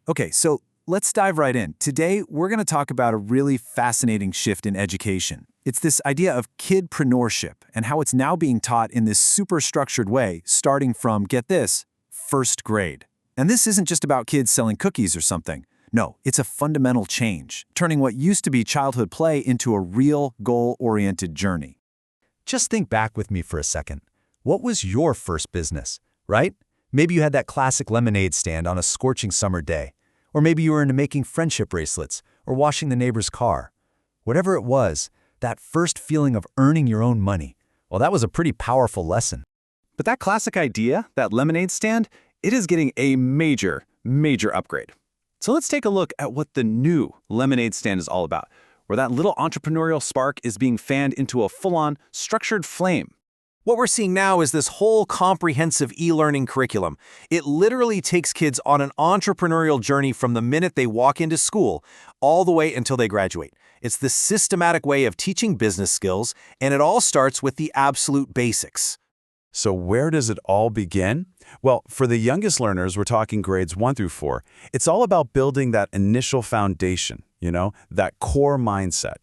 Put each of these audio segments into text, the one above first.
Okay, so let's dive right in. Today, we're going to talk about a really fascinating shift in education. It's this idea of kidpreneurship and how it's now being taught in this super structured way, starting from, get this, first grade. And this isn't just about kids selling cookies or something. No, it's a fundamental change, turning what used to be childhood play into a real goal-oriented journey. Just think back with me for a second. What was your first business, right? Maybe you had that classic lemonade stand on a scorching summer day. Or maybe you were into making friendship bracelets or washing the neighbor's car. Whatever it was, that first feeling of earning your own money, well, that was a pretty powerful lesson. But that classic idea, that lemonade stand, it is getting a major upgrade. So let's take a look at what the new lemonade stand is all about, where that little entrepreneurial spark is being fanned into a full-on, structured flame. What we're seeing now is this whole comprehensive e-learning curriculum. It literally takes kids on an entrepreneurial journey from the minute they walk into school all the way until they graduate. It's the systematic way of teaching business skills, and it all starts with the absolute basics. So where does it all begin? Well, for the youngest learners, we're talking grades 1 through 4. It's all about building that initial foundation, that core mindset.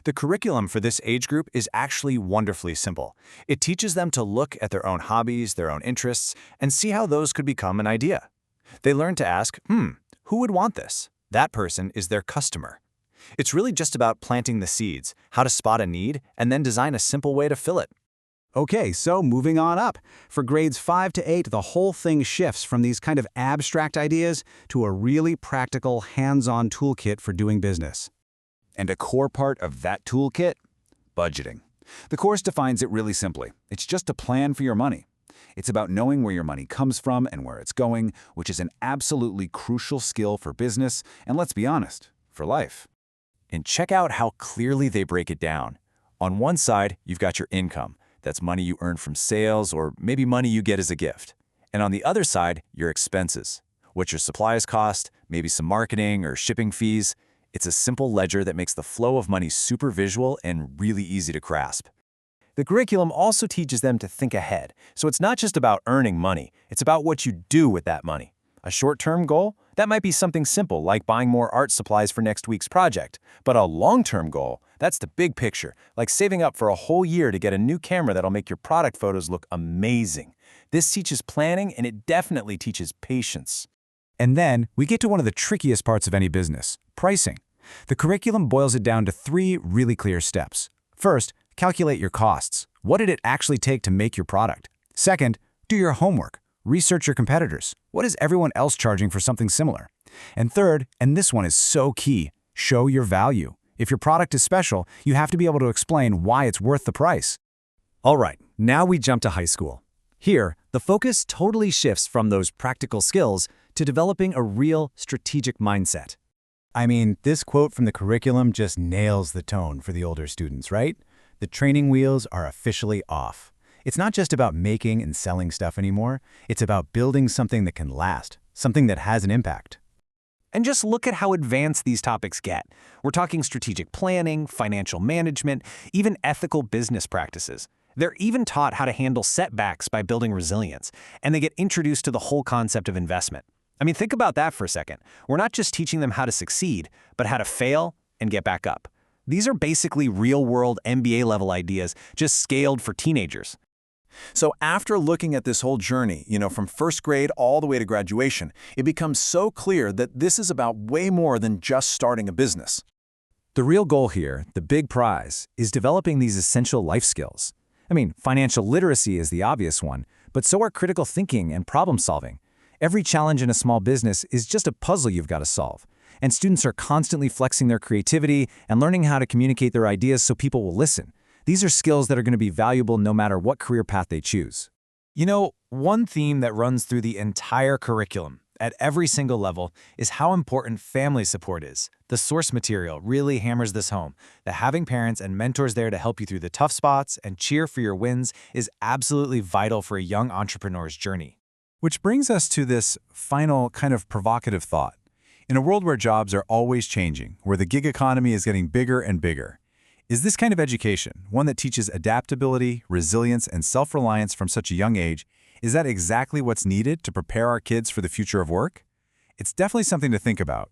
The curriculum for this age group is actually wonderfully simple. It teaches them to look at their own hobbies, their own interests, and see how those could become an idea. They learn to ask, who would want this? That person is their customer. It's really just about planting the seeds, how to spot a need, and then design a simple way to fill it. Okay, so moving on up. For grades 5 to 8, the whole thing shifts from these kind of abstract ideas to a really practical, hands-on toolkit for doing business. And a core part of that toolkit? Budgeting. The course defines it really simply. It's just a plan for your money. It's about knowing where your money comes from and where it's going, which is an absolutely crucial skill for business, and let's be honest, for life. And check out how clearly they break it down. On one side, you've got your income. That's money you earn from sales or maybe money you get as a gift. And on the other side, your expenses. What your supplies cost, maybe some marketing or shipping fees. It's a simple ledger that makes the flow of money super visual and really easy to grasp. The curriculum also teaches them to think ahead. So it's not just about earning money, it's about what you do with that money. A short-term goal? That might be something simple like buying more art supplies for next week's project. But a long-term goal, that's the big picture, like saving up for a whole year to get a new camera that'll make your product photos look amazing. This teaches planning and it definitely teaches patience. And then we get to one of the trickiest parts of any business, pricing. The curriculum boils it down to 3 really clear steps. First, calculate your costs. What did it actually take to make your product? Second, do your homework. Research your competitors. What is everyone else charging for something similar? And third, and this one is so key, show your value. If your product is special, you have to be able to explain why it's worth the price. All right, now we jump to high school. Here, the focus totally shifts from those practical skills to developing a real strategic mindset. I mean, this quote from the curriculum just nails the tone for the older students, right? The training wheels are officially off. It's not just about making and selling stuff anymore. It's about building something that can last, something that has an impact. And just look at how advanced these topics get. We're talking strategic planning, financial management, even ethical business practices. They're even taught how to handle setbacks by building resilience, and they get introduced to the whole concept of investment. I mean, think about that for a second. We're not just teaching them how to succeed, but how to fail and get back up. These are basically real-world MBA-level ideas, just scaled for teenagers. So after looking at this whole journey, from first grade all the way to graduation, it becomes so clear that this is about way more than just starting a business. The real goal here, the big prize, is developing these essential life skills. I mean, financial literacy is the obvious one, but so are critical thinking and problem solving. Every challenge in a small business is just a puzzle you've got to solve. And students are constantly flexing their creativity and learning how to communicate their ideas so people will listen. These are skills that are going to be valuable no matter what career path they choose. One theme that runs through the entire curriculum at every single level is how important family support is. The source material really hammers this home, that having parents and mentors there to help you through the tough spots and cheer for your wins is absolutely vital for a young entrepreneur's journey. Which brings us to this final kind of provocative thought. In a world where jobs are always changing, where the gig economy is getting bigger and bigger, is this kind of education, one that teaches adaptability, resilience, and self-reliance from such a young age, is that exactly what's needed to prepare our kids for the future of work? It's definitely something to think about.